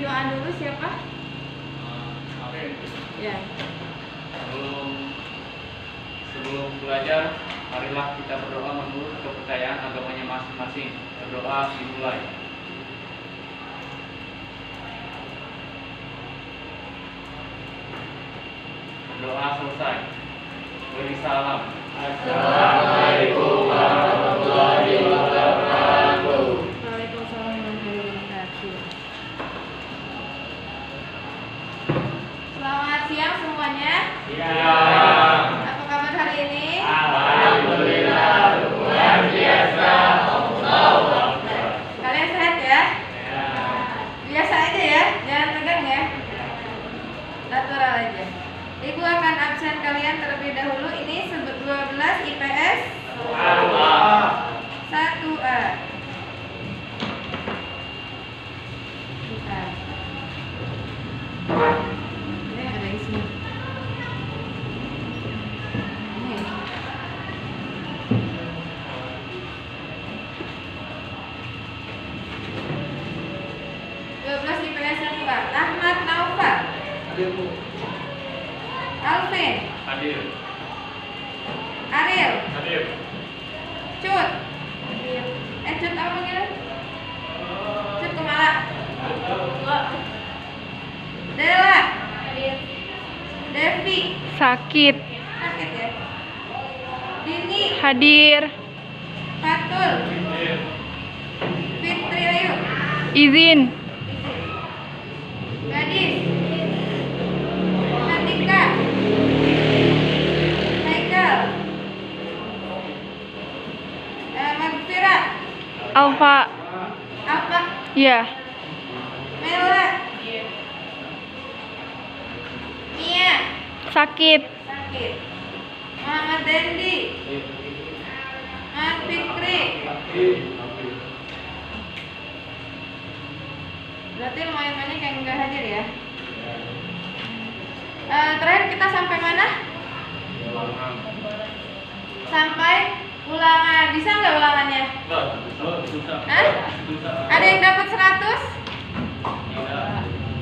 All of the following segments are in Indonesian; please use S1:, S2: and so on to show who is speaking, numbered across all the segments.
S1: doa dulu siapa? Ya.
S2: Sebelum belajar, marilah kita berdoa menurut kepercayaan agamanya masing-masing. Berdoa dimulai. Berdoa selesai. Beri salam. Assalamualaikum warahmatullahi wabarakatuh.
S1: Waalaikumsalam warahmatullahi wabarakatuh. Selamat siang semuanya.
S2: Siang.
S1: Apa kabar hari ini?
S2: Alhamdulillah luar biasa. Allahu Akbar.
S1: Kalian sehat ya? Biasa aja ya, jangan tegang ya. Natural aja. Ibu akan absen kalian terlebih dahulu. Ini 12 IPS 1A. Ini ada isinya. Ini. IPS 1A. Ahmad Naufal. Alvin.
S2: Hadir.
S1: Ariel.
S2: Hadir.
S1: Cut. Cut apa gitu? Cut Kumala. Dela. Devi.
S3: Sakit.
S1: Sakit ya. Dini.
S3: Hadir.
S1: Fatul. Fitri Ayu.
S3: Izin.
S1: Gadis. Natika. Haikal. Magfira.
S3: Alfa.
S1: Apa?
S3: Ya.
S1: Mela. Mia.
S3: Sakit.
S1: Sakit. Muhammad Dendi. Muhammad Fikri. Berarti lumayan banyak yang nggak hadir ya. Terakhir kita sampai mana? Sampai ulangan. Bisa nggak ulangannya? Hah? Ada yang dapat 100?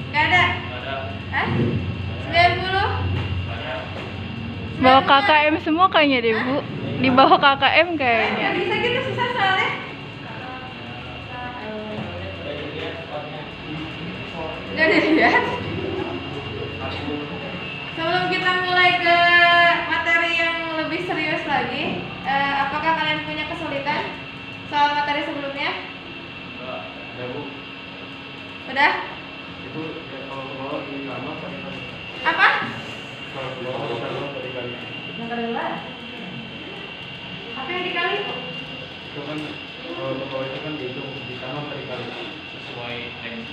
S1: Nggak ada? Hah? 90?
S3: Bawa KKM semua kayaknya deh, Bu. Di bawah KKM kayaknya.
S1: Nggak bisa gitu, susah soalnya. Nggak dilihat. Sebelum kita mulai ke materi yang lebih serius lagi, apakah kalian punya kesulitan soal materi sebelumnya? Udah? Apa? Yang kedua. Apa yang dikali?
S2: Sesuai teks.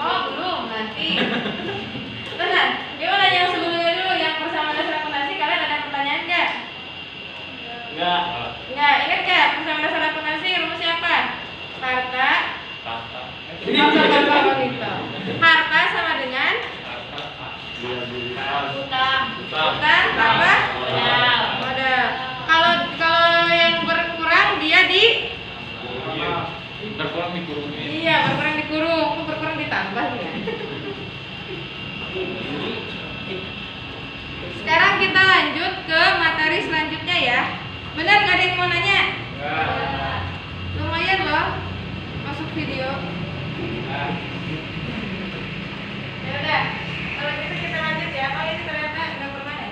S1: Oh, belum, nanti. Tenang, gimana yang sebelumnya dulu, yang persamaan dasar akuntansi, kalian ada pertanyaan nggak?
S2: Enggak.
S1: Nggak, ingat nggak persamaan dasar akuntansi rumusnya apa? Harta.
S2: Tahta.
S1: Harta sama dengan utang apa? Modal. Kalau yang berkurang dia di
S2: Berkurang dikurungin.
S1: iya, berkurang dikurung, kok berkurang ditambah ya. Sekarang kita lanjut ke materi selanjutnya ya. Benar nggak ada yang mau nanya? Lumayan loh masuk video. Ya udah, kalau gitu kita lanjut ya. Oh ini ternyata nggak pernah ya.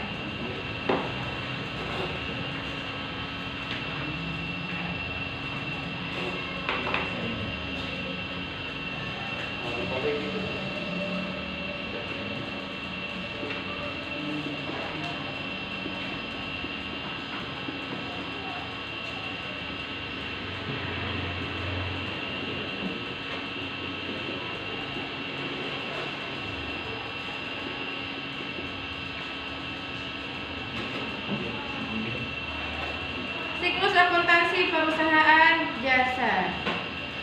S1: Siklus akuntansi perusahaan jasa.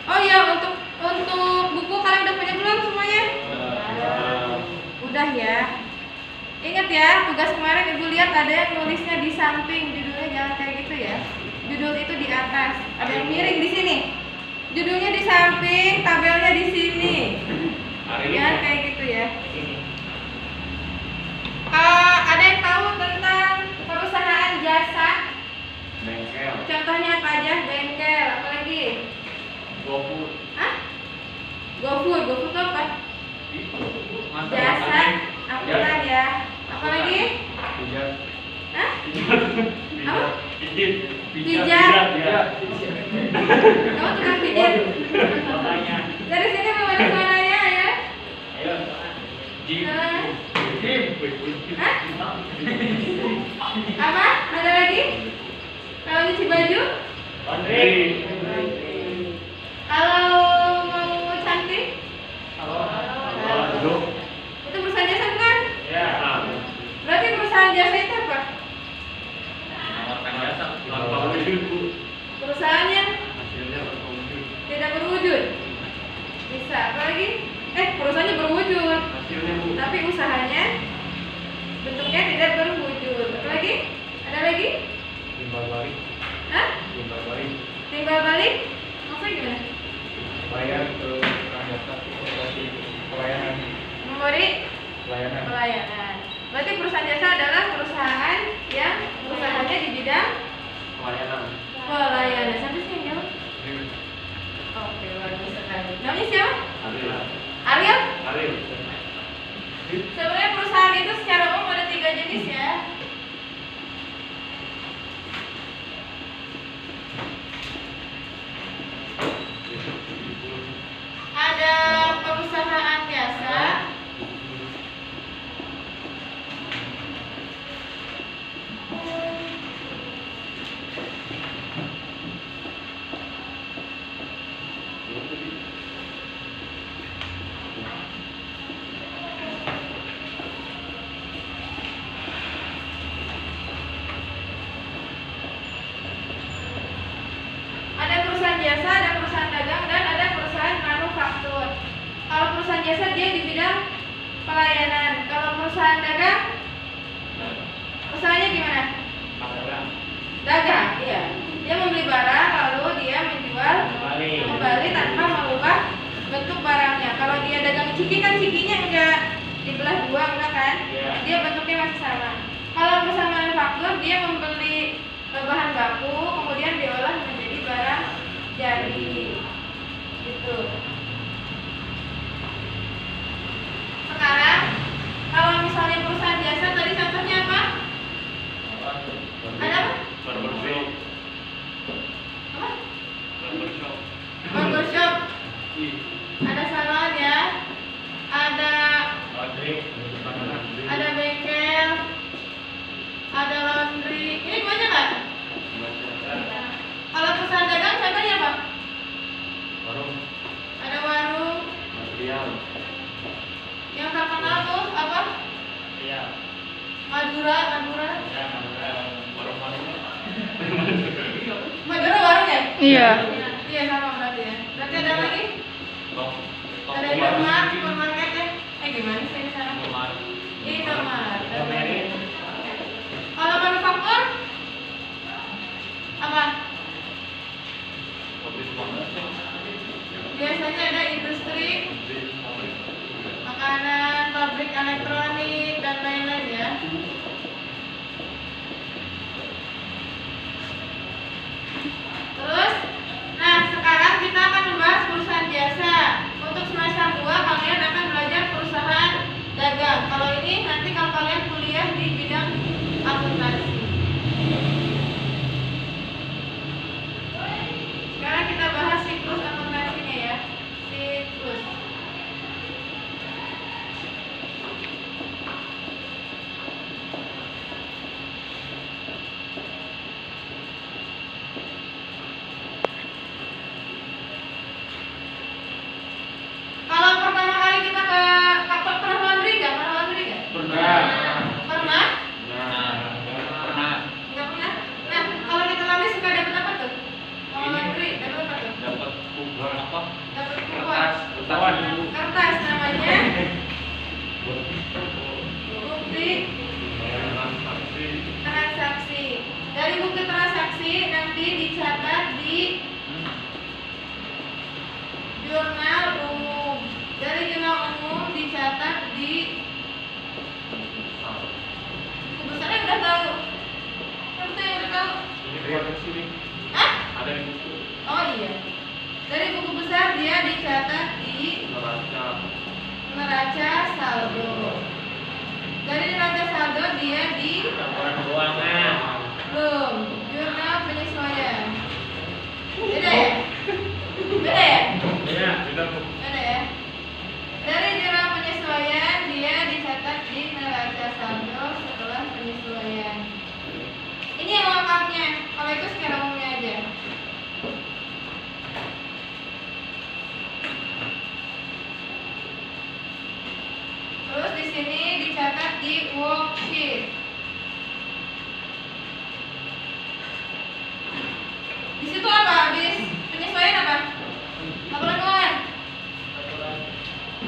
S1: Oh ya, untuk buku kalian udah punya belum semuanya? Udah ya. Ingat ya, tugas kemarin Ibu lihat ada yang nulisnya di samping, judulnya jangan kayak gitu ya. Judul itu di atas, ada yang miring di sini. Judulnya di samping, tabelnya di sini. Jangan kayak gitu ya. Ada yang tahu tentang perusahaan jasa?
S2: Bengkel.
S1: Contohnya apa aja? Bengkel, apa lagi?
S2: GoFood.
S1: Hah? GoFood, GoFood itu apa? Jasa, angkutan ya. Apa lagi?
S2: Pijat.
S1: Hah? Apa?
S2: Pijit.
S1: Pijat.
S2: Ya.
S1: Kamu tukang pijat?
S2: Makanya.
S1: Dari sini belum ada suaranya ya?
S2: Ayo. Jim.
S1: Hah?
S2: Jim.
S1: Apa? Ada lagi? Kalau nyuci baju?
S2: Laundry.
S1: Kalau mau cantik?
S2: Halo.
S1: Itu perusahaan jasa bukan?
S2: Ya.
S1: Berarti perusahaan jasa itu apa?
S2: Menawarkan jasa tanpa wujud.
S1: Perusahaan yang
S2: Hasilnya berwujud.
S1: tidak berwujud. Bisa. Apa lagi? Perusahaannya berwujud,
S2: Hasilnya bu.
S1: tapi usahanya bentuknya tidak berwujud. Apa lagi? Ada lagi?
S2: Timbal balik.
S1: Hah?
S2: Timbal balik.
S1: Timbal balik? Maksudnya gimana?
S2: Bayar ke tukang jasa operasi pelayanan.
S1: Memberi
S2: Pelayanan.
S1: pelayanan. Berarti perusahaan jasa adalah perusahaan yang usahanya di bidang
S2: Pelayanan.
S1: pelayanan. Sampai sini yang jawab? Oke, bagus sekali. Namanya siapa?
S2: Aril.
S1: Ariel?
S2: Aril.
S1: Sebenarnya perusahaan itu secara umum ada 3 jenis ya. Ada perusahaan jasa, ada perusahaan jasa, ada perusahaan dagang, dan ada perusahaan manufaktur. Kalau perusahaan jasa dia di bidang pelayanan. Kalau perusahaan dagang, usahanya gimana? Dagang, iya. Dia membeli barang lalu dia menjual kembali tanpa merubah bentuk barangnya. Kalau dia dagang ciki kan cikinya enggak dibelah dua, enggak kan?
S2: Iya.
S1: Dia bentuknya masih sama. Kalau perusahaan manufaktur dia membeli bahan baku kemudian diolah menjadi barang jadi. Gitu. Sekarang kalau misalnya perusahaan jasa tadi contohnya apa? Ada apa?
S2: Barbershop.
S1: Apa?
S2: Barbershop.
S1: Barbershop. Ada salon ya. Ada ada bengkel. Ada laundry. Ini banyak nggak? Kalau perusahaan dagang contohnya apa?
S2: Warung.
S1: Ada warung.
S2: Material.
S1: Yang terkenal tuh apa?
S2: Iya.
S1: Madura.
S2: Ya, warung-warung.
S1: Madura warung ya?
S3: Iya.
S1: Iya sama berarti ya. Berarti ada lagi?
S2: Tok.
S1: Ada Indomaret, supermarket ya? Gimana sih di sana?
S2: Indomaret.
S1: Indomaret. Kalau manufaktur? Apa?
S2: Pabrik banget.
S1: Biasanya ada industri, makanan, pabrik elektronik, dan lain-lain ya. Terus, nah sekarang kita akan membahas perusahaan jasa. Untuk semester 2 kalian akan belajar perusahaan dagang. Kalau ini nanti kalau kalian kuliah di bidang akuntansi. Sekarang kita bahas siklus akuntansinya ya. Siklus. Kalau pertama kali kita pernah laundry nggak?
S2: Pernah.
S1: Pernah?
S2: Pernah.
S1: Nggak pernah? Nah, kalau kita laundry suka dapat apa tuh? Kalau laundry dapat apa tuh?
S2: Dapat kubur apa?
S1: Dapat
S2: Kertas.
S1: kupon.
S2: Kertas.
S1: Kertas namanya bukti
S2: Transaksi.
S1: transaksi. Dari bukti transaksi nanti dicatat di jurnal umum. Dari jurnal umum di buku besarnya udah tahu. Yang betul yang udah tahu.
S2: Ini keluar dari sini.
S1: Hah?
S2: Ada di buku.
S1: Oh iya. Dari buku besar dia dicatat di neraca saldo. Dari neraca saldo dia di
S2: Laporan keuangan.
S1: belum jurnal penyesuaian. Beda ya? Beda ya?
S2: Iya, beda Bu.
S1: Beda ya? Dari jurnal penyesuaian dia dicatat di neraca saldo setelah penyesuaian. Ini yang lengkapnya. Kalau itu secara umumnya aja. Terus di sini dicatat di worksheet. Di situ apa? Habis penyesuaian apa? Laporan keuangan.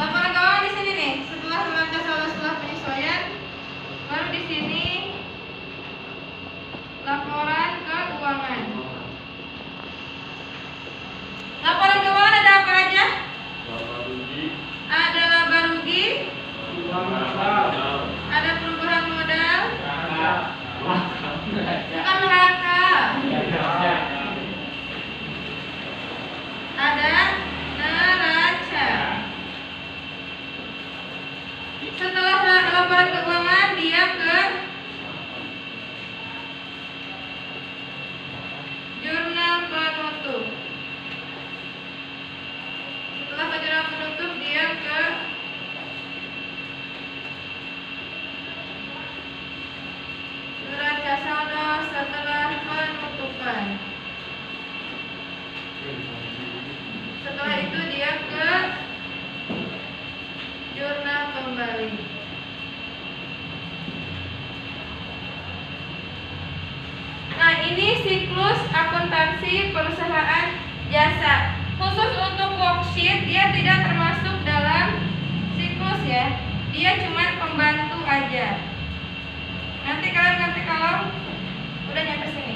S1: Laporan keuangan di sini nih. Setelah neraca saldo setelah penyesuaian, baru di sini laporan keuangan. Laporan keuangan ada apa aja? Ada laba rugi, ada perubahan modal, bukan neraka, ada neraca. Setelah laporan keuangan dia ke jurnal penutup. Setelah ke jurnal penutup dia ke neraca saldo setelah penutupan. Setelah itu dia ke jurnal kembali. Nah, ini siklus akuntansi perusahaan jasa. Khusus untuk worksheet dia tidak termasuk dalam siklus ya. Dia cuma pembantu aja. Nanti kalian ngerti kalau udah nyampe sini.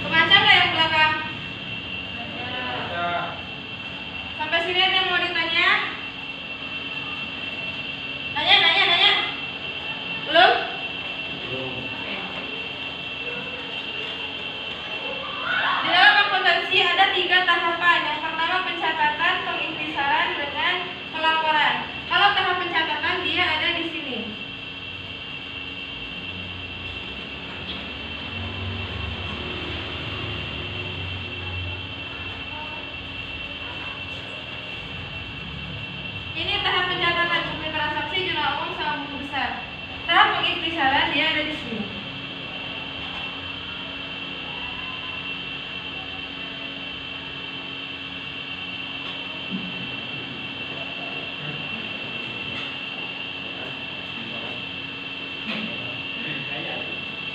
S1: Kebaca nggak yang belakang? Sampai sini ada yang mau ditanya? Nanya? Belum? Oke. Di dalam akuntansi ada 3 tahapan. Yang pertama pencatatan, pengintisaran dengan pelaporan. Kalau tahap pencatatan dia ada di sini. Ini tahap pencatatan bukti transaksi, jurnal umum sama buku besar. Tahap pengintisaran dia ada di sini.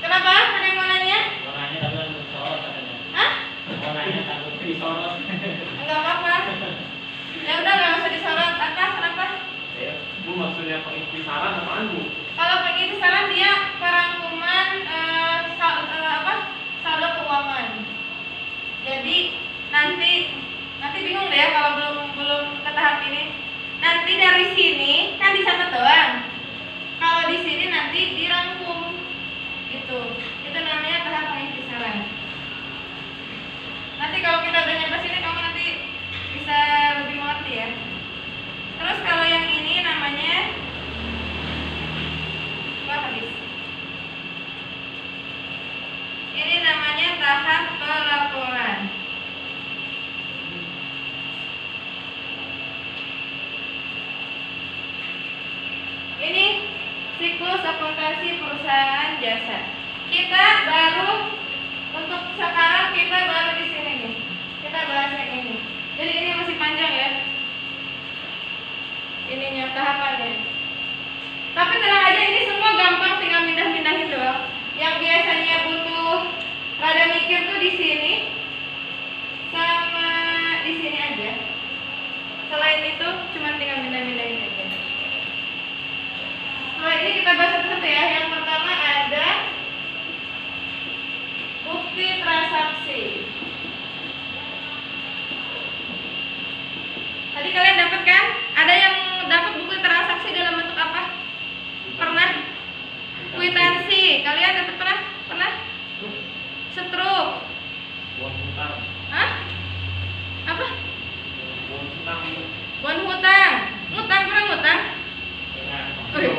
S1: Kenapa? Ada yang mau nanya?
S2: Warnanya tapi kan disorot katanya.
S1: Hah?
S2: Warnanya takut disorot.
S1: Enggak apa-apa. Ya udah nggak usah disorot. Apa? Kenapa?
S2: Ya, Bu maksudnya pengintisaran apaan Bu?
S1: Kalau pengintisaran dia perangkuman saldo keuangan. Jadi nanti bingung deh ya kalau belum ke tahap ini. Nanti dari sini kan dicatat doang. Kalau di sini nanti dirangkum. Gitu. Itu namanya tahap pengintisaran. Nanti kalau kita udah nyampe sini kamu nanti bisa lebih mengerti ya. Terus kalau yang ini namanya habis. Ini namanya tahap pelaporan. Ini siklus akuntansi perusahaan jasa. Kita baru untuk sekarang kita baru di sini nih. Kita bahas yang ini. Jadi ini masih panjang ya. Ininya tahapannya. Tapi tenang aja, ini semua gampang, tinggal mindah-mindahin doang. Yang biasanya butuh rada mikir tuh di sini sama di sini. transaksi. Tadi kalian dapat kan? Ada yang dapat bukti transaksi dalam bentuk apa? Pernah? Kwitansi. Kalian dapat pernah? Pernah? Struk.
S2: Bon hutang.
S1: Hah? Apa?
S2: Bon hutang.
S1: Bon hutang. Ngutang, pernah ngutang?
S2: Nah,
S1: Oh, iya.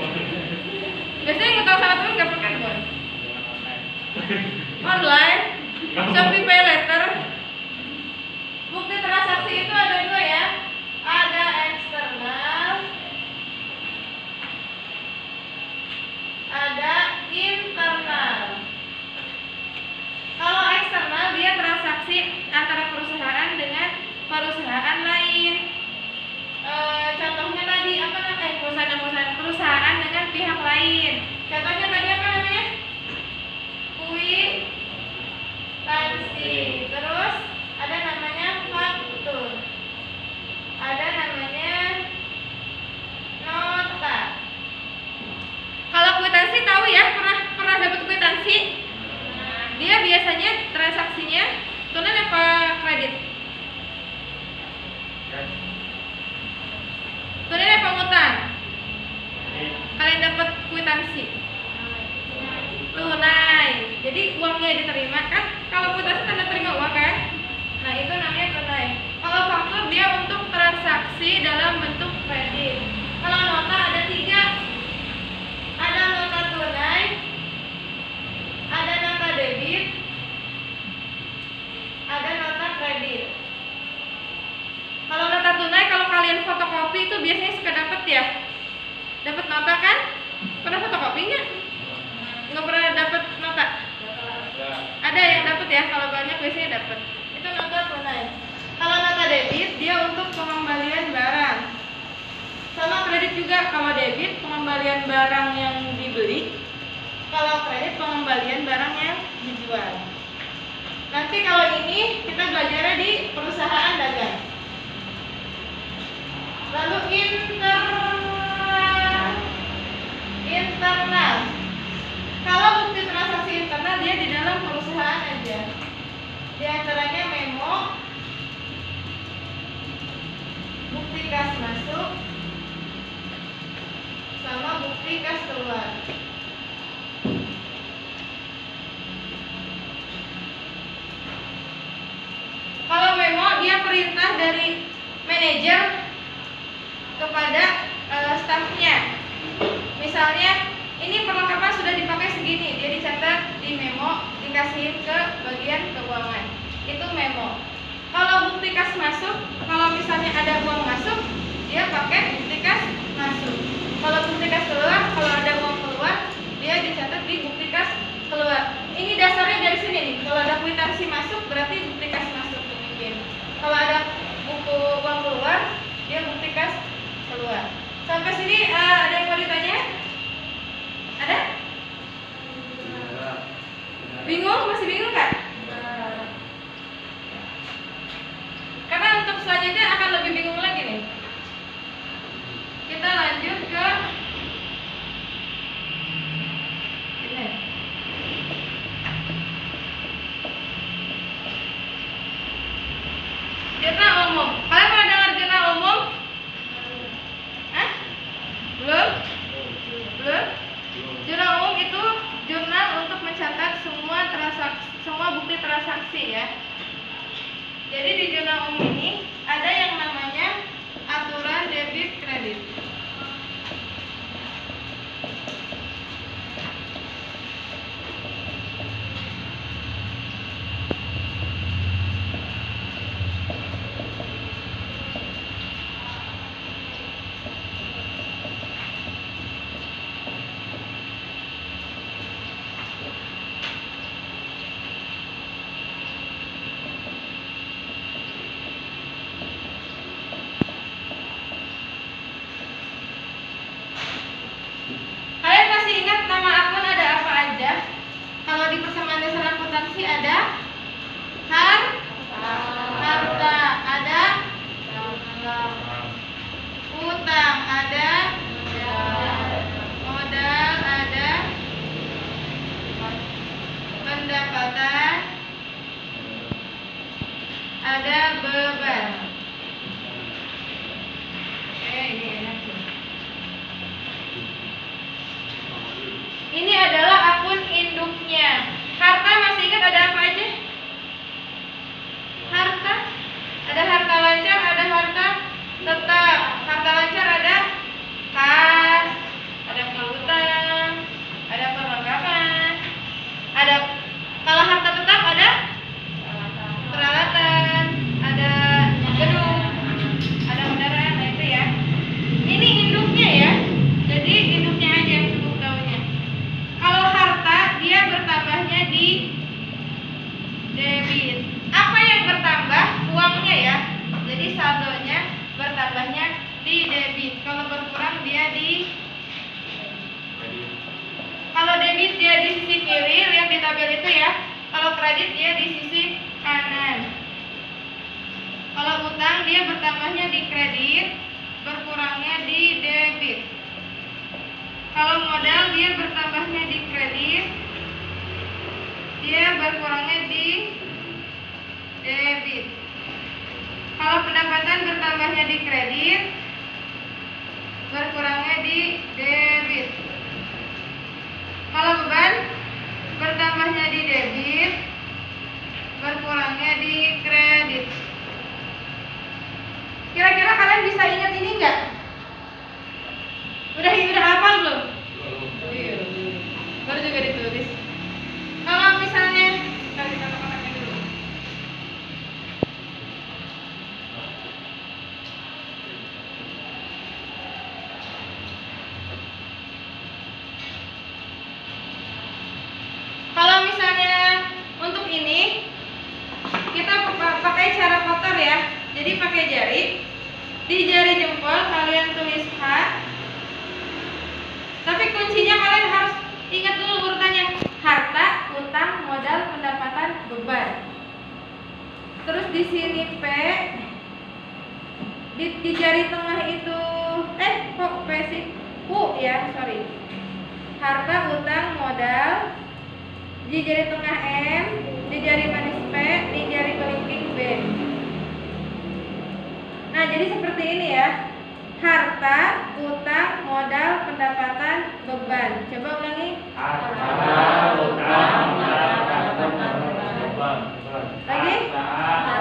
S1: Biasanya ngutang sama teman nggak pakai bon. Online. Shopee Pay Later. Bukti transaksi itu ada dua ya. Ada eksternal, ada internal. Kalau eksternal dia transaksi antara perusahaan dengan perusahaan lain. Contohnya tadi apa namanya? Perusahaan dengan pihak lain. Contohnya tadi apa namanya? Kwitansi. Terus ada namanya faktur. Ada namanya nota. Kalau kwitansi tahu ya, pernah dapat kwitansi? Dia biasanya transaksinya tunai apa kredit? Tunai apa ngutang? Kalian dapat kwitansi? Tunai. Jadi uangnya diterima kan? Kalau kwitansi tanda terima uang kan? Nah itu namanya tunai. Kalau faktur dia untuk transaksi dalam bentuk kredit. Kalau nota ada 3. Ada nota tunai, ada nota debit, ada nota kredit. Kalau nota tunai, kalau kalian fotokopi itu biasanya suka dapat ya. Dapat nota kan? Pernah fotokopinya? Nggak pernah dapat nota? Ada yang dapat ya, kalau banyak biasanya dapat. Itu nota tunai. Kalau nota debit dia untuk pengembalian barang. Sama kredit juga, kalau debit pengembalian barang yang dibeli, kalau kredit pengembalian barang yang dijual. Nanti kalau ini kita belajarnya di perusahaan dagang. Lalu internal. Kalau bukti transaksi internal dia di dalam perusahaan aja. Di antaranya memo, bukti kas masuk, sama bukti kas keluar. Kalau memo dia perintah dari manajer kepada stafnya. Misalnya ini perlengkapan sudah dipakai segini, dia dicatat di memo, dikasihin ke bagian keuangan. Itu memo. Kalau bukti kas masuk, kalau misalnya ada uang masuk, dia pakai bukti kas masuk. Kalau bukti kas keluar, kalau ada uang keluar, dia dicatat di bukti kas keluar. Ini dasarnya dari sini nih. Kalau ada kwitansi masuk, berarti bukti kas masuk demikian. Kalau ada buku uang keluar, dia bukti kas keluar. Sampai sini ada yang mau ditanya? Ada? Bingung? Masih bingung kan? Karena untuk selanjutnya akan lebih bingung lagi nih. Kita lanjut ke ini. Jurnal umum. Kalian pernah dengar jurnal umum? Hah? Belum? Belum? Jurnal umum itu jurnal untuk mencatat semua bukti transaksi ya. Jadi di jurnal umum ini ada yang namanya aturan debit kredit. Kalian masih ingat nama akun ada apa aja? Kalau di persamaan dasar akuntansi ada harta, ada utang, ada modal, ada pendapatan, ada beban. Ini enak sih. Ini adalah akun induknya. Harta masih ingat ada apa aja? Harta. Ada harta lancar, ada harta tetap. Harta lancar ada kas, ada piutang, ada perlengkapan. Ada kalau harta tetap ada peralatan, ada gedung, ada kendaraan, nah itu ya. Ini induknya ya. Jadi induknya aja yang cukup tahunya. Kalau harta dia bertambahnya di debit. Apa yang bertambah? Uangnya ya. Jadi saldonya bertambahnya di debit. Kalau berkurang dia di. Kalau debit dia di sisi kiri, lihat di tabel itu ya. Kalau kredit dia di sisi kanan. Kalau utang dia bertambahnya di kredit, berkurangnya di debit. Kalau modal dia bertambahnya di kredit, dia berkurangnya di debit. Kalau pendapatan bertambahnya di kredit, berkurangnya di debit. Kalau beban bertambahnya di debit, berkurangnya di kredit. Kira-kira kalian bisa ingat ini enggak? Udah hafal belum? Iya. Baru juga ditulis. Kalau misalnya cari kata-katanya dulu. Kalau misalnya untuk ini kita pakai cara kotor ya. Jadi pakai jari. Di jari jempol kalian tulis H. Tapi kuncinya kalian harus ingat dulu urutannya. Harta, utang, modal, pendapatan, beban. Terus di sini P. Di jari tengah itu kok P sih? U ya, sorry. Harta, utang, modal. Di jari tengah M, di jari manis P, di jari kelingking B. Nah, jadi seperti ini ya. Harta, utang, modal, pendapatan, beban. Coba ulangi.
S2: Harta, utang, pendapatan, beban.
S1: Lagi?
S2: Harta,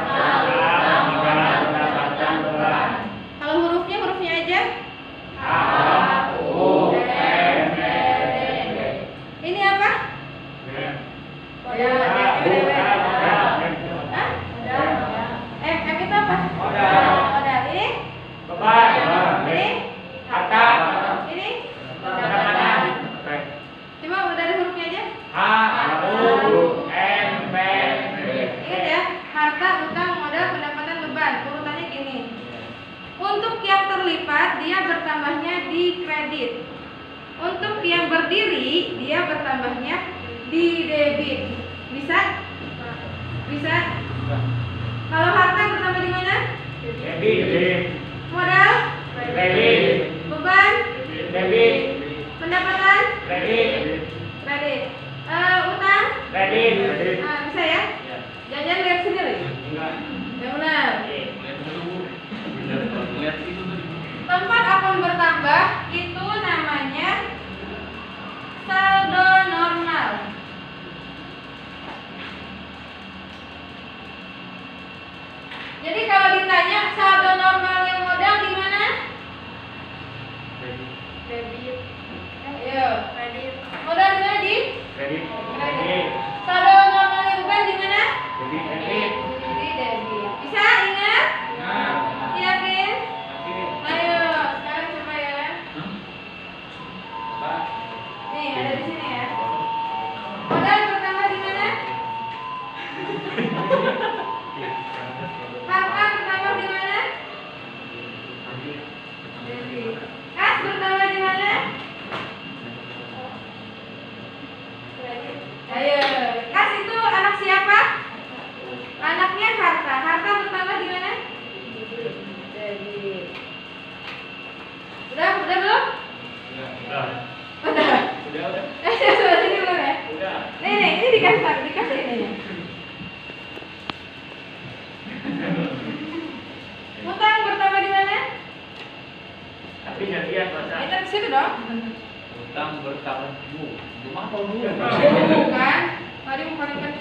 S2: utang, modal, pendapatan, beban.
S1: Kalau hurufnya aja.
S2: A, U, M, D.
S1: Ini apa? M itu apa? Modal. Ini?
S2: Beban.
S1: Ini?
S2: Harta.
S1: Ini?
S2: Pendapatan.
S1: Coba dari hurufnya aja.
S2: A, U, M, D.
S1: Ingat ya, harta, utang, modal, pendapatan, beban. Urutannya gini. Untuk yang terlipat dia bertambahnya di kredit. Untuk yang berdiri dia bertambahnya di debit. Bisa? Bisa? Kalau harta bertambah di mana?
S2: Debit.
S1: Modal?
S2: Kredit.
S1: Beban?
S2: Debit.
S1: Pendapatan?
S2: Kredit.
S1: Kredit. Utang?
S2: Kredit.
S1: Nah, bisa ya? Jangan lihat sendiri. Yang benar. Tempat akun bertambah itu namanya saldo normal. Jadi kalau ditanya saldo normalnya modal di mana? Debit. Ayo. Kredit. Modal di mana, Di?
S2: Kredit.
S1: Kredit. Saldo normalnya beban di mana?
S2: Debit.
S1: Di debit. Bisa ingat? Yakin? Ayo, sekarang coba ya. Nih, ada di sini ya. Modal pertama di mana? Harta pertama di mana?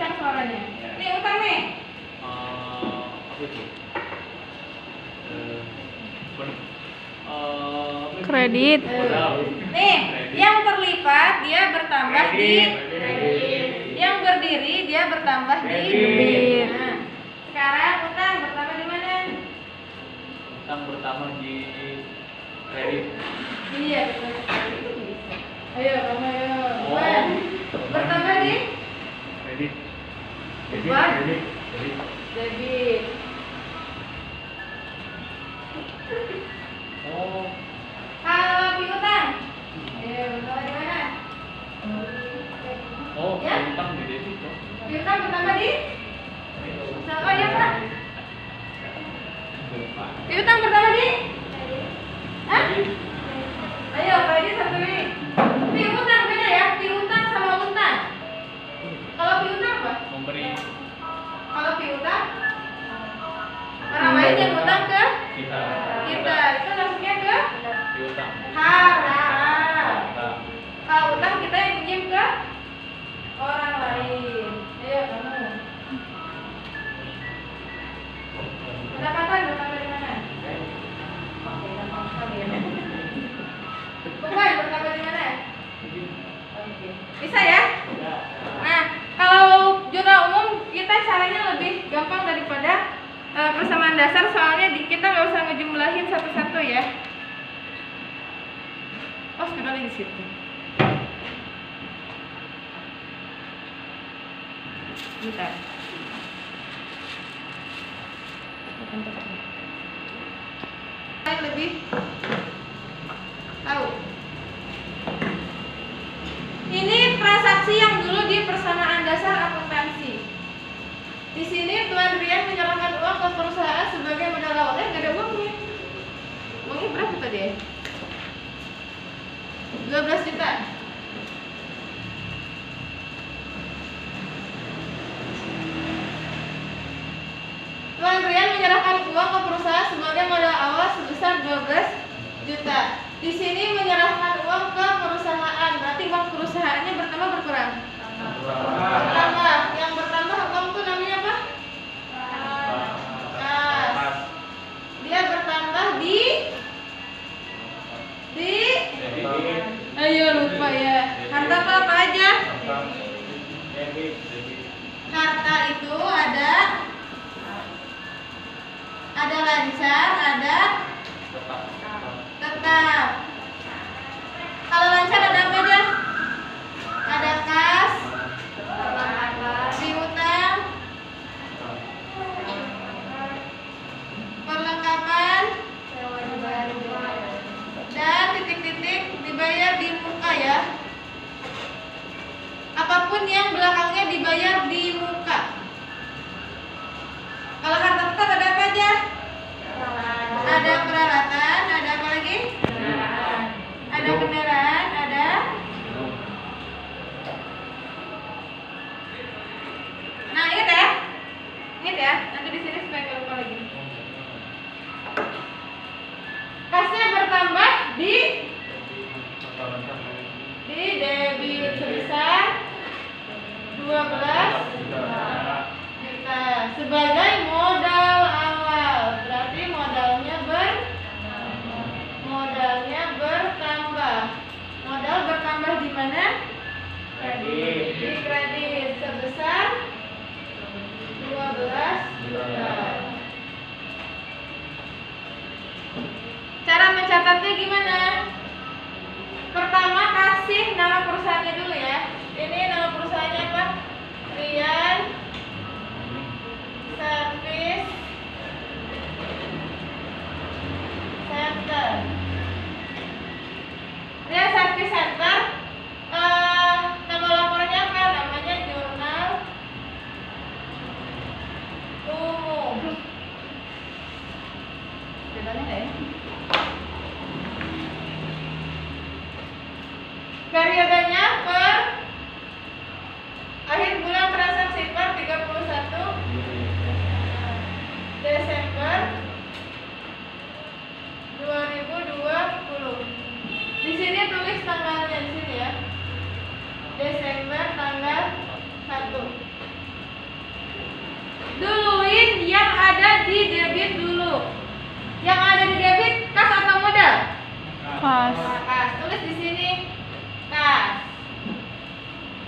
S1: kencang suaranya. Nih utang nih.
S2: Apa itu?
S3: Kredit.
S1: Nih, yang terlipat dia bertambah di yang berdiri dia bertambah di
S3: Debit.
S1: Nah, sekarang utang bertambah di mana?
S2: Utang pertama di kredit.
S1: Iya, betul. Itu bisa. Ayo, kamu ayo.
S2: Oh.
S1: Wan. Bertambah di
S2: Kredit.
S1: Wan.
S2: Kredit.
S1: Debit.
S2: Oh.
S1: Kalau piutang. Ayo, bertambah di mana?
S2: Oh,
S1: Ya.
S2: utang di debit toh.
S1: Piutang bertambah di Oh iya, Pak. Piutang bertambah di Hah? Ayo, kredit satu ini. Piutang beda ya, piutang sama utang. Kalau piutang apa?
S2: Memberi
S1: Kalau piutang orang lain yang utang ke
S2: kita.
S1: kita, itu masuknya ke
S2: Piutang.
S1: harta.
S2: Kita.
S1: Kalau utang kita yang pinjam ke orang lain. Ayo kamu. Pendapatan bertambah di mana? Oke, gampang sekali ya. Beban bertambah di mana? Oke. Bisa ya? Nah, kalau jurnal umum kita caranya lebih gampang daripada persamaan dasar, soalnya kita nggak usah ngejumlahin satu-satu ya. Oh, sudah di situ. Bentar. Yang lebih tahu. Ini transaksi yang dulu di persamaan dasar akuntansi. Di sini Tuan Rian menyerahkan uang ke perusahaan sebagai modal awal. Nggak ada uangnya. Uangnya berapa tadi ya? 12 juta. Tuan Rian menyerahkan uang ke perusahaan sebagai modal awal sebesar 12 juta. Di sini menyerahkan uang ke perusahaan, berarti uang perusahaannya bertambah berkurang. Bertambah. Yang bertambah uang itu namanya apa? Kas. Dia bertambah di ayo lupa ya. Harta itu apa aja? Harta itu ada lancar, ada tetap. Kalau lancar ada apa aja? Ada kas, piutang, perlengkapan, dan titik-titik dibayar di muka ya. Apapun yang belakangnya dibayar di muka. Kalau harta tetap ada apa aja? Ada peralatan, ada apa lagi? Ada kendaraan, ada Nah, ingat ya. Ingat ya, nanti di sini supaya nggak lupa lagi. Kasnya bertambah di debit sebesar 12 juta sebagai modal awal. Berarti modalnya bertambah. Modal bertambah di mana? Di kredit sebesar 12 juta. Cara mencatatnya gimana? Pertama kasih nama perusahaannya dulu ya. Ini nama perusahaannya apa? Rian Service Center. Rian Service Center. Nama laporannya apa? Namanya jurnal umum. Bedanya nggak ya? Periodenya per akhir bulan transaksi per 31 Desember 2020. Di sini tulis tanggalnya di sini ya. Desember tanggal 1. duluin yang ada di debit dulu. Yang ada di debit kas atau modal?
S3: Kas.
S1: Kas. Tulis di sini kas.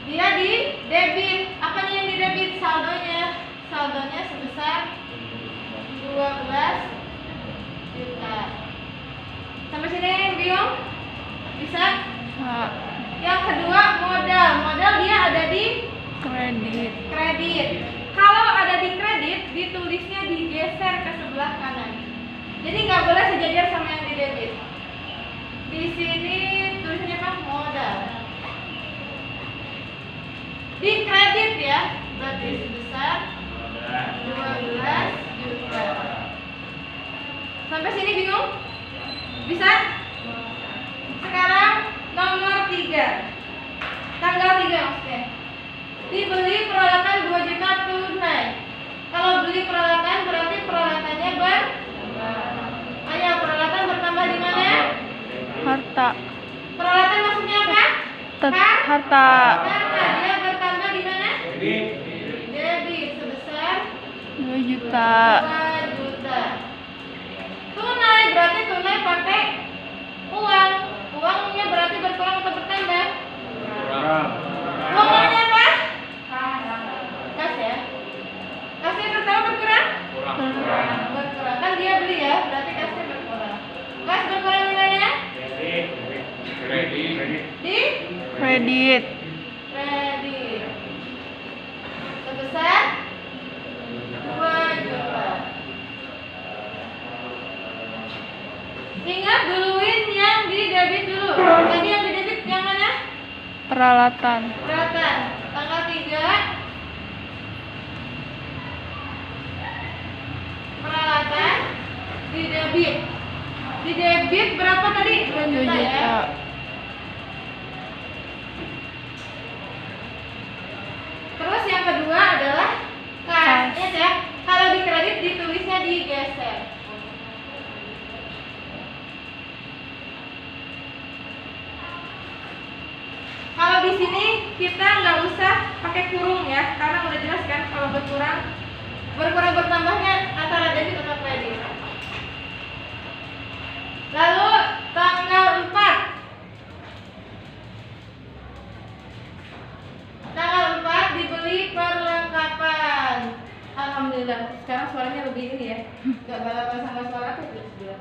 S1: Dia di debit. Apanya yang di debit? Saldonya. Saldonya sebesar 12 juta. Sampai sini bingung? Bisa?
S3: Sa.
S1: Yang kedua modal. Modal dia ada di
S3: Kredit.
S1: kredit. Kalau ada di kredit, ditulisnya digeser ke sebelah kanan. Jadi nggak boleh sejajar sama yang di debit. Di sini tulisnya apa? Modal. Di kredit ya, berarti sebesar 12 juta. Sampai sini bingung? Bisa? Sekarang nomor 3. Tanggal 3 maksudnya. Dibeli peralatan 2 juta tunai. Kalau beli peralatan berarti peralatannya ayo peralatan bertambah di mana?
S3: Harta.
S1: Peralatan maksudnya apa?
S3: Harta.
S1: Harta. Dia bertambah di mana? Debit sebesar
S3: 2 juta.
S1: 2 juta. Tunai berarti tunai pakai uang. Uangnya berarti berkurang atau bertambah? Uangnya apa? Kas ya? Kasnya bertambah berkurang? Berkurang. Kan dia beli ya, berarti kasnya berkurang. Kas berkurang di mana? Di
S3: Kredit.
S1: kredit. Sebesar 2 juta. Ingat duluin yang di debit dulu. Tadi yang di debit yang mana?
S3: Peralatan.
S1: Peralatan. Tanggal 3. Peralatan di debit. Di debit berapa tadi? 2
S3: 2
S1: juta ya.
S3: juta.
S1: Terus yang kedua adalah kas.
S3: Kas.
S1: Ingat ya, kalau di kredit ditulisnya digeser. Kalau di sini kita nggak usah pakai kurung ya, karena udah jelas kan kalau berkurang bertambahnya antara debit atau kredit. Lalu tanggal 4. Tanggal 4 dibeli perlengkapan. Alhamdulillah, sekarang suaranya lebih ini ya. Enggak balapan sama suara tuh sebelah.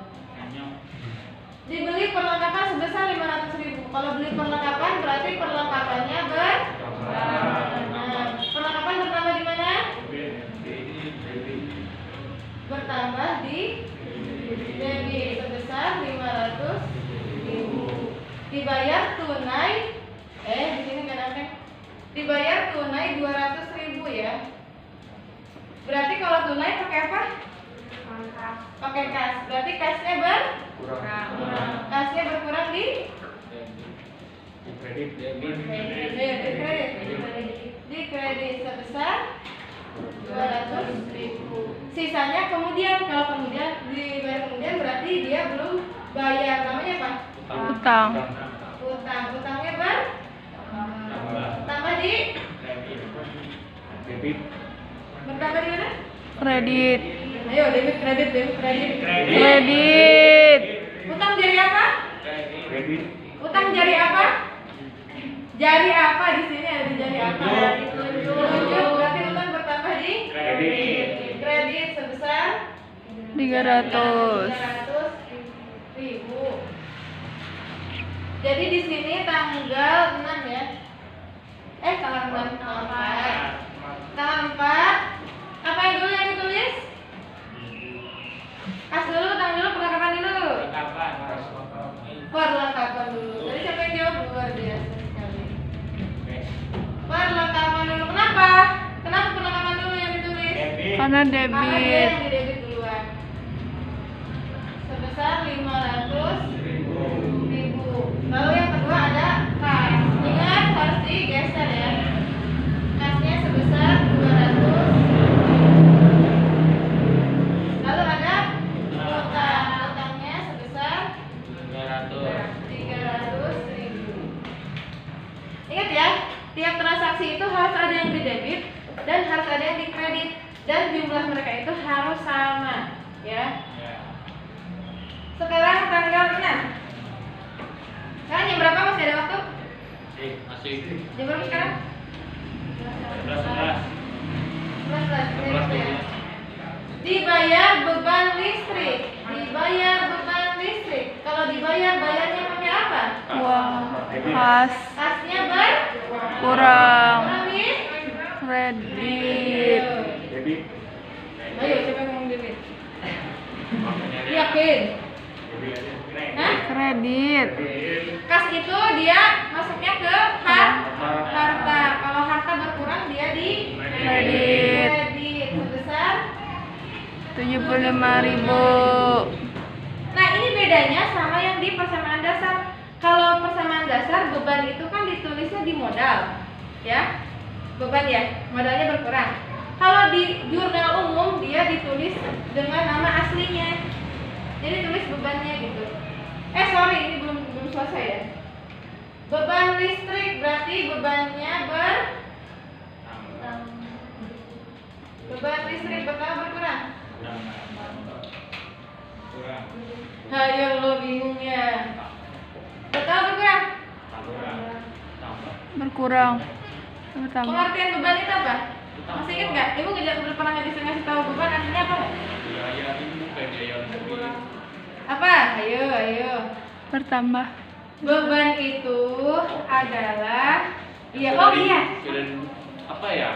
S1: Dibeli perlengkapan sebesar 500.000. Kalau beli perlengkapan berarti perlengkapannya perlengkapan bertambah di mana? Bertambah di debit sebesar 500.000. Dibayar tunai di sini nggak ada. Dibayar tunai 200.000 ya. Berarti kalau tunai pakai apa? Pakai kas. Berarti kasnya berkurang. Kasnya berkurang di
S2: Kredit.
S1: di kredit sebesar 200.000. Sisanya kemudian, kalau kemudian dibayar kemudian berarti dia belum bayar. Namanya apa?
S3: Utang.
S1: Utangnya tambah di
S2: Debit.
S1: bertambah di mana?
S3: Kredit.
S1: Ayo debit kredit.
S3: Kredit.
S1: Utang jari apa?
S2: Kredit.
S1: Utang jari apa? Jari apa di sini ada di jari apa? Tunjuk. Berarti utang bertambah di
S2: Kredit.
S1: Kredit sebesar
S3: 300.
S1: 300.000. Jadi di sini tanggal 6 ya. Tanggal 6, tanggal 4. Tanggal 4. Apa yang dulu yang ditulis? Kas dulu, utang dulu, perlengkapan dulu. Perlengkapan dulu. Tadi siapa yang jawab? Luar biasa sekali. Perlengkapan dulu. Kenapa? Kenapa perlengkapan dulu yang ditulis?
S3: Karena
S1: Karena dia
S3: debit.
S1: yang di debit duluan. Sebesar 500.000. Lalu yang kedua ada kas. Ingat harus digeser ya. Kasnya sebesar 200. Lalu ada utang. Utangnya sebesar 300.000. Ingat ya, tiap transaksi itu harus ada yang di debit dan harus ada yang di kredit. dan jumlah mereka itu harus sama, ya.
S2: Ya.
S1: Sekarang tanggal 6. Sekarang jam berapa, masih ada waktu?
S2: Masih.
S1: Jam berapa sekarang?
S2: 11.
S1: 11 ya. Dibayar beban listrik. Dibayar beban listrik. Kalau dibayar, bayarnya pakai apa?
S3: Uang kas
S1: Kasnya
S3: kurang
S1: berkurang.
S3: kredit.
S1: Ayo, siapa yang ngomong debit? Yakin? Hah?
S3: Kredit.
S1: Kas itu dia masuknya ke harta. Kalau harta berkurang dia di
S3: Kredit.
S1: kredit sebesar.
S3: 75.000.
S1: Nah, ini bedanya sama yang di persamaan dasar. Kalau persamaan dasar beban itu kan ditulisnya di modal, ya. Beban ya, modalnya berkurang. Kalau di jurnal umum dia ditulis dengan nama aslinya. Jadi tulis bebannya gitu. Sorry, ini belum selesai ya. Beban listrik berarti bebannya beban listrik bertambah berkurang. Hayo lo bingungnya. Bertambah berkurang.
S3: Berkurang. Bertambah.
S1: Pengertian beban itu apa? Masih ingat nggak? Ibu udah pernah ngasih tahu beban artinya apa nggak?
S2: Biaya ini kayak biaya listrik.
S1: Apa? Ayo.
S3: Bertambah.
S1: Beban itu adalah iya.
S2: Sudah apa ya?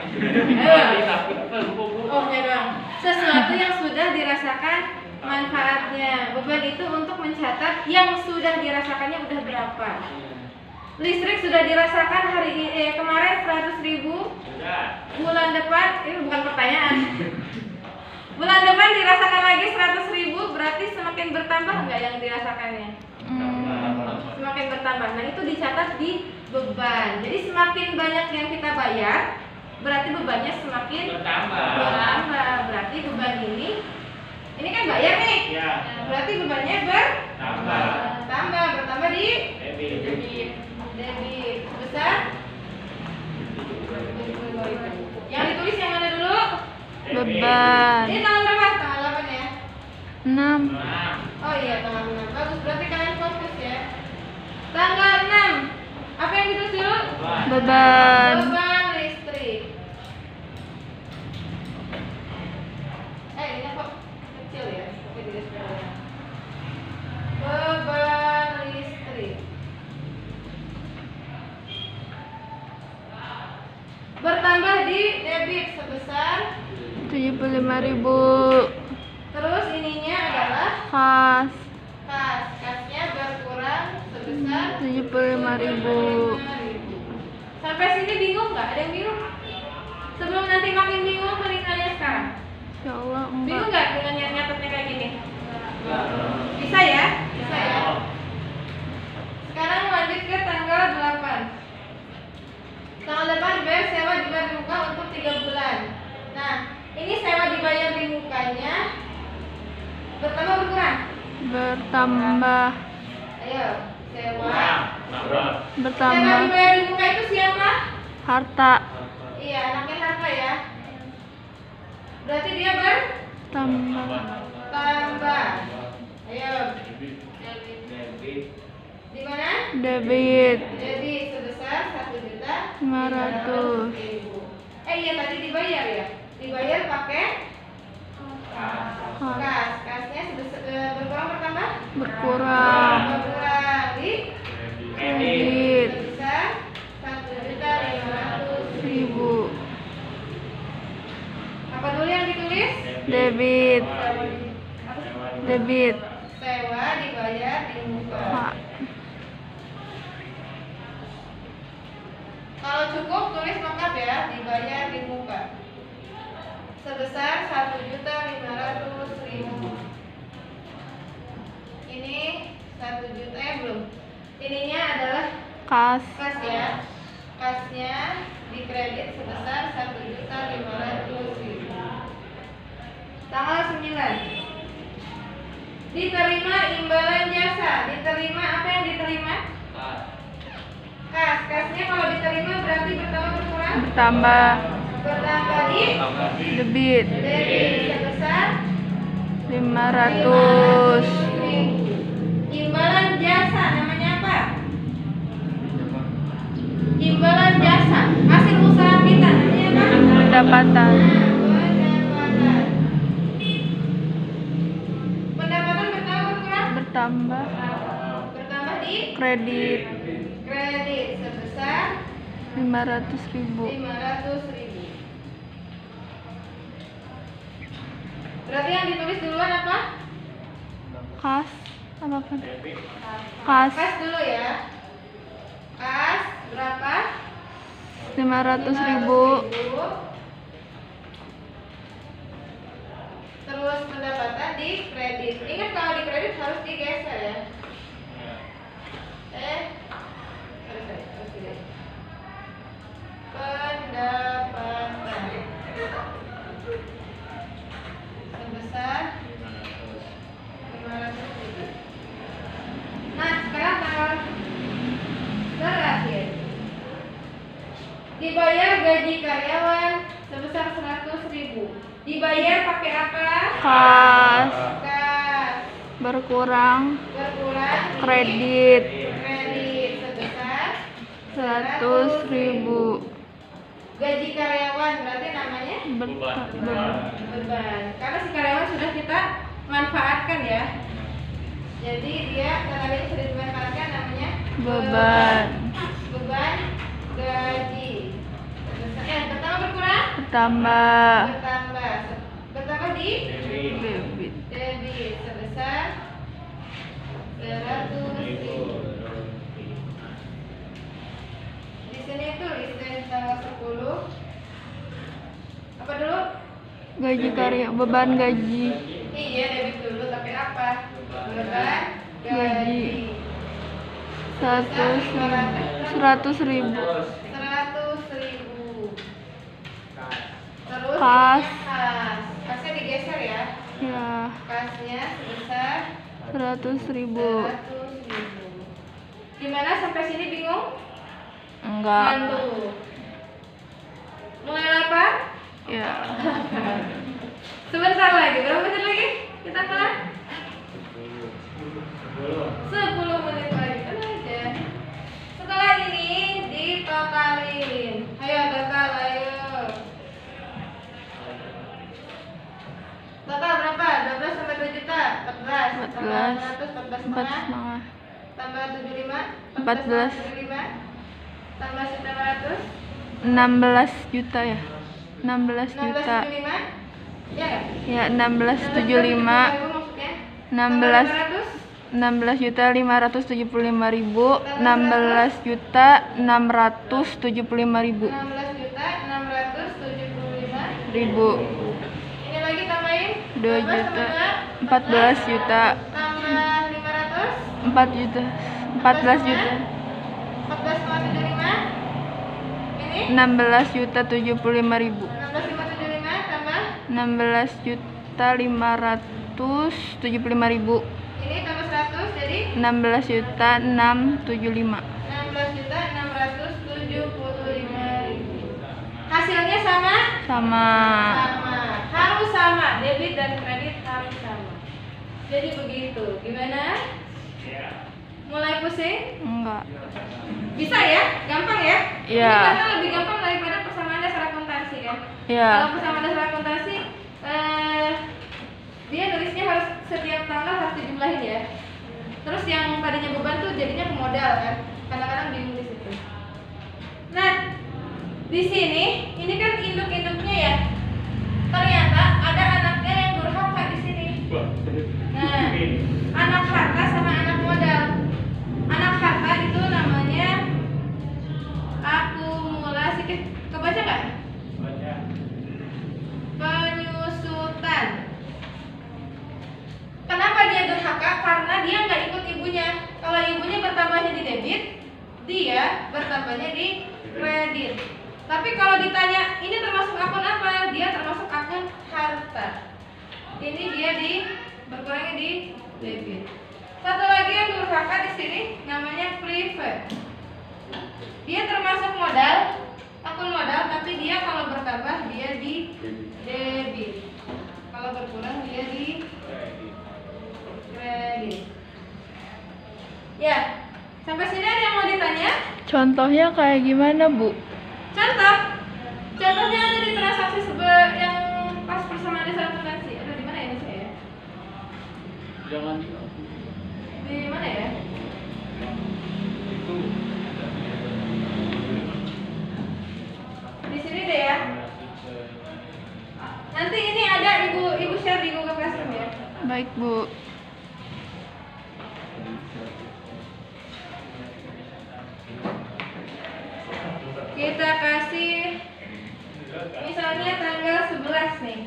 S1: Ohnya dong. Sesuatu yang sudah dirasakan manfaatnya. Beban itu untuk mencatat yang sudah dirasakannya udah berapa. Listrik sudah dirasakan kemarin 100.000. Bulan depan, ini bukan pertanyaan. Bulan depan dirasakan lagi 100.000, berarti semakin bertambah nggak yang dirasakannya? Semakin bertambah. Nah, itu dicatat di beban. Jadi semakin banyak yang kita bayar, berarti bebannya semakin bertambah. Berarti beban ini kan bayar nih.
S2: Ya.
S1: Berarti bebannya bertambah di debit sebesar. Yang ditulis yang mana dulu?
S3: Beban.
S1: Ini tanggal berapa? Tanggal 8 ya?
S3: 6.
S1: Oh iya, tanggal 6. Bagus, berarti kalian fokus ya. Tanggal 6. Apa yang ditulis dulu?
S3: Beban.
S1: Beban listrik. Ini kok kecil ya? Oke, tidak sebenarnya. Beban listrik. Bertambah di debit sebesar.
S3: 75.000.
S1: Terus ininya adalah
S3: Kas
S1: kasnya berkurang sebesar
S3: 75.000.
S1: Sampai sini bingung nggak? Ada yang bingung? Sebelum nanti makin bingung, mending kalian sekarang.
S3: Ya Allah,
S1: Bingung
S3: enggak.
S1: nggak dengan nyatetnya kayak gini? Bisa ya? Bisa ya? Sekarang lanjut ke tanggal 8. Tanggal 8 dibayar sewa dibayar di muka untuk 3 bulan. Nah, ini sewa dibayar di mukanya bertambah berkurang?
S3: Bertambah.
S1: Ayo, sewa. Sewa
S3: Bertambah.
S1: dibayar di muka itu siapa?
S3: Harta.
S1: Iya, anaknya harta ya. Berarti dia bertambah.
S3: Tambah.
S1: Ayo. Di mana?
S3: Debit.
S1: Debit sebesar 1.500.000.
S3: 500.
S1: Iya tadi dibayar ya. Dibayar pakai kasnya berkurang bertambah?
S3: Berkurang.
S1: Berkurang di
S3: Kredit.
S1: sebesar 1.500.000. Apa dulu yang ditulis?
S3: Debit. Debit.
S1: Sewa dibayar di muka.
S3: Pak.
S1: Kalau cukup tulis lengkap ya, dibayar di muka sebesar 1.500.000. Ini 1 juta belum. Ininya adalah
S3: Kas.
S1: kas ya. Kasnya dikredit sebesar 1.500.000. Tanggal 9. Diterima imbalan jasa. Diterima apa yang diterima? Kasnya kalau diterima berarti bertambah berkurang?
S3: Bertambah.
S1: Bertambah di
S3: Debit. Debit.
S1: Sebesar
S3: 500.
S1: Imbalan jasa namanya apa? Imbalan jasa hasil usaha kita namanya apa?
S3: Pendapatan.
S1: Pendapatan. Pendapatan bertambah kurang?
S3: Bertambah.
S1: Bertambah di
S3: Kredit
S1: kredit sebesar
S3: 500.000.
S1: 500.000. Berarti yang ditulis duluan apa?
S3: Kas. Apa kan? Kas
S1: Kas dulu ya. Kas berapa?
S3: 500.000.
S1: Terus pendapatan di kredit. Ingat kalau di kredit harus digeser ya. Harus digeser. Pendapatan sebesar 500.000. Nah, sekarang tanggal terakhir. Dibayar gaji karyawan sebesar 100.000. Dibayar pakai apa?
S3: Kas.
S1: Kas.
S3: Berkurang
S1: Kredit
S3: kredit
S1: sebesar
S3: 100.000.
S1: gaji karyawan berarti namanya beban. Karena si karyawan sudah kita manfaatkan ya. Jadi dia karena ini sudah dimanfaatkan namanya
S3: Beban.
S1: Beban gaji. Pertama berkurang?
S3: Bertambah.
S1: Bertambah di
S3: Debit.
S1: debit sebesar 100.000. Di sini tuliskan tanggal 10. Apa dulu?
S3: Gaji karya, beban gaji.
S1: Iya, debit dulu tapi apa? Beban gaji.
S3: 100.000.
S1: 100.000. Terus
S3: Kas.
S1: Kasnya digeser ya.
S3: Ya,
S1: Kasnya sebesar
S3: 100.000.
S1: 100.000. Gimana sampai sini bingung?
S3: Enggak.
S1: Mantu. Mulai lapar?
S3: Ya.
S1: Sebentar lagi, berapa menit lagi? Kita mulai? 10 menit lagi, tenang aja. Setelah ini ditotalin. Ayo total, ayo. Total berapa? 12 sampai 2 juta? 14.
S3: 14.
S1: 14 tambah 75.
S3: 14.
S1: 75. Tambah 1.500.
S3: 16 juta ya. 16 juta.
S1: 16.75. Ya nggak?
S3: Ya, 16.75. 16 juta 575.000. 16 juta 675.000.
S1: 16.675.000. Ini lagi tambahin
S3: 2 juta 14 juta
S1: tambah 500
S3: 4 juta 14 juta
S1: 14,75. Ini
S3: 16 juta 75.000.
S1: 16,75 tambah
S3: 16 juta 575.000.
S1: ini tambah 100 jadi
S3: 16 juta 675.
S1: 16.675.000. Hasilnya sama?
S3: Sama.
S1: Harus sama, debit dan kredit harus sama. Jadi begitu. Gimana? Mulai pusing?
S3: Enggak.
S1: Bisa ya? Gampang ya?
S3: Iya.
S1: Ini karena lebih gampang daripada persamaan dasar akuntansi kan?
S3: Iya.
S1: Kalau persamaan dasar akuntansi dia nulisnya harus setiap tanggal harus dijumlahin ya. Terus yang tadinya beban tuh jadinya ke modal kan? Kadang-kadang bingung di situ. Nah, di sini ini kan induk-induknya ya. Ternyata ada anaknya yang durhaka di sini. Nah, anak harta sama anak modal. Anak harta itu namanya akumulasi. Kebaca nggak? Penyusutan. Kenapa dia durhaka? Karena dia nggak ikut ibunya. Kalau ibunya bertambahnya di debit, dia bertambahnya di kredit. Tapi kalau ditanya ini termasuk akun apa? Dia termasuk akun harta. Ini dia berkurangnya di debit. Satu lagi yang durhaka di sini namanya preferred. Dia termasuk modal, akun modal, tapi dia kalau bertambah dia di debit.
S3: Contohnya kayak gimana, Bu?
S1: Contohnya ada di transaksi yang pas persamaan dasar akuntansi. Ada di mana ya ini saya?
S2: Jangan
S1: Di mana ya?
S2: itu
S1: Di sini deh ya. Nanti ini ada ibu share di Google Classroom ya.
S3: Baik, Bu.
S1: Kita kasih misalnya tanggal 11 nih.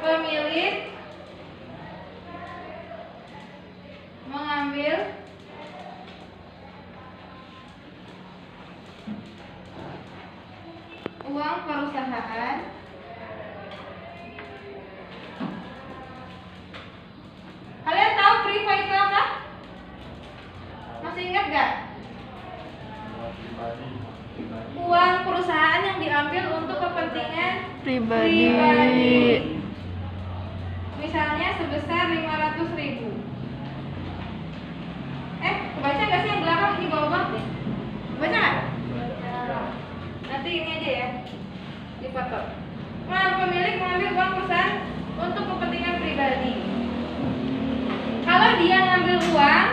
S1: Pemilik mengambil uang perusahaan Kalian tahu Priva itu apa? Masih ingat gak? Uang perusahaan yang diambil untuk kepentingan
S3: Pribadi.
S1: Misalnya sebesar 500.000. Kebaca nggak sih yang belakang ini bawah banget nih? Baca nggak? Nanti ini aja ya, di foto. Nah, pemilik mengambil uang perusahaan untuk kepentingan pribadi. Kalau dia ngambil uang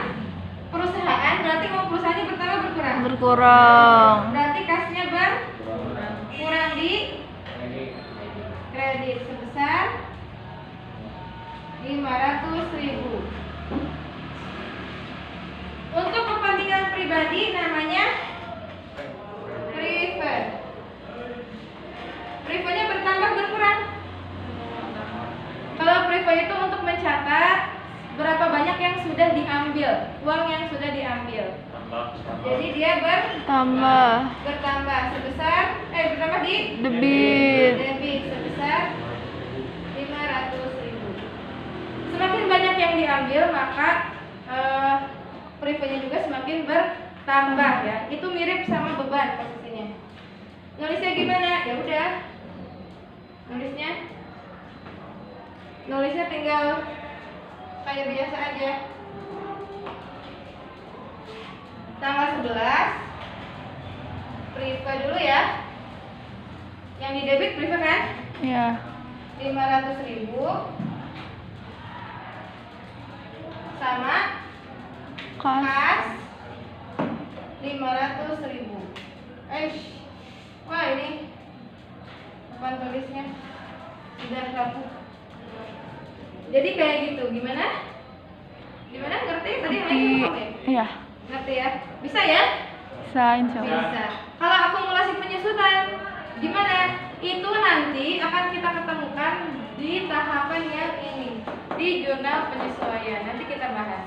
S1: perusahaan, berarti uang perusahaannya bertambah berkurang.
S3: Berkurang.
S1: Berarti kasnya berkurang di kredit sebesar 500.000. Untuk kepentingan pribadi namanya preferred. Prefernya bertambah berkurang. Kalau prefer itu untuk mencatat berapa banyak yang sudah diambil, uang yang sudah diambil. Jadi dia bertambah sebesar bertambah di debit sebesar 500.000. Semakin banyak yang diambil maka prefernya juga semakin bertambah ya. Itu mirip sama beban posisinya. Nulisnya gimana? Ya udah. Nulisnya tinggal kayak biasa aja. Tanggal 11 prefer dulu ya. Yang di debit prefer kan?
S3: Ya.
S1: 500.000 sama kas 500.000. Wah ini papan tulisnya sudah rapuh. Jadi kayak gitu, gimana? Ngerti tadi yang lain ngomong ya?
S3: Iya.
S1: Ngerti ya? Bisa ya?
S3: Bisa, insya Allah.
S1: Bisa. Kalau akumulasi penyusutan, gimana? Itu nanti akan kita ketemukan di tahapan yang ini, di jurnal penyesuaian. Nanti kita bahas.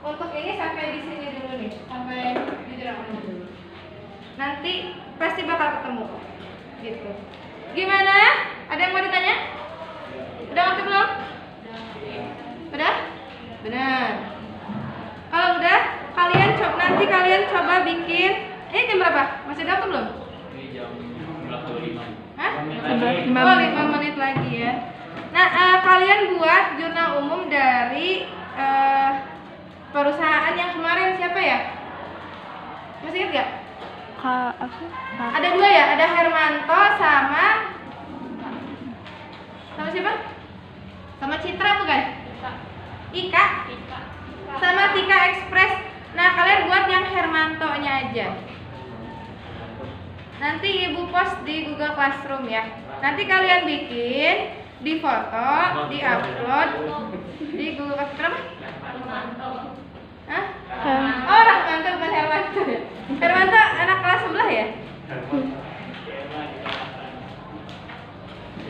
S1: Untuk ini sampai di sini dulu nih, sampai di jurnal ini dulu. Nanti pasti bakal ketemu, gitu. Gimana? Ada yang mau ditanya? Udah ngerti belum? Udah? Benar. Kalau udah, nanti kalian coba bikin. Ini jam berapa? Masih ada waktu belum?
S2: Ini jam 11.05.
S1: Hah?
S3: 11.05.
S1: Oh, 5 menit lagi ya. Nah, kalian buat jurnal umum dari perusahaan yang kemarin siapa ya? Masih ingat gak? Ada 2 ya, ada Hermanto sama siapa? Sama Citra bukan? Ika. Sama Tika Express. Nah, kalian buat yang Hermanto-nya aja. Nanti ibu post di Google Classroom ya. Nanti kalian bikin, difoto, diupload di Google Classroom. Hah? Oh, Rahmanto bukan Hermanto ya. Hermanto anak kelas sebelah ya?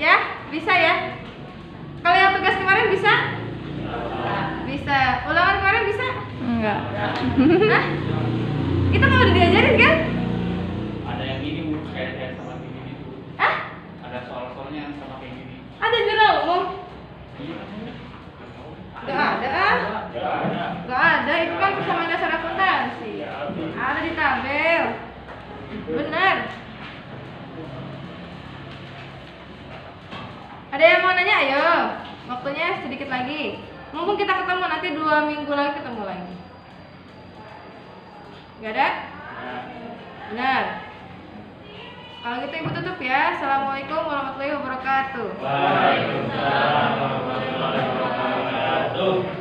S1: Ya, bisa ya. Kalau yang tugas kemarin bisa? Bisa. Ulangan kemarin bisa?
S3: Enggak.
S1: Hah? Kita mau udah diajarin kan?
S2: Ada yang ini Bu, kayak sama gini gitu.
S1: Hah?
S2: Ada soal-soalnya yang sama kayak gini.
S1: Ada jurnal umum?
S2: Iya.
S1: Gak ada. Gak ada, itu kan persamaan dasar akuntansi. Ada di tabel. Benar. Ada yang mau nanya? Ayo. Waktunya sedikit lagi. Mumpung kita ketemu nanti 2 minggu lagi ketemu lagi. Nggak ada? Benar. Kalau gitu Ibu tutup ya. Assalamualaikum warahmatullahi wabarakatuh.
S2: Waalaikumsalam warahmatullahi wabarakatuh.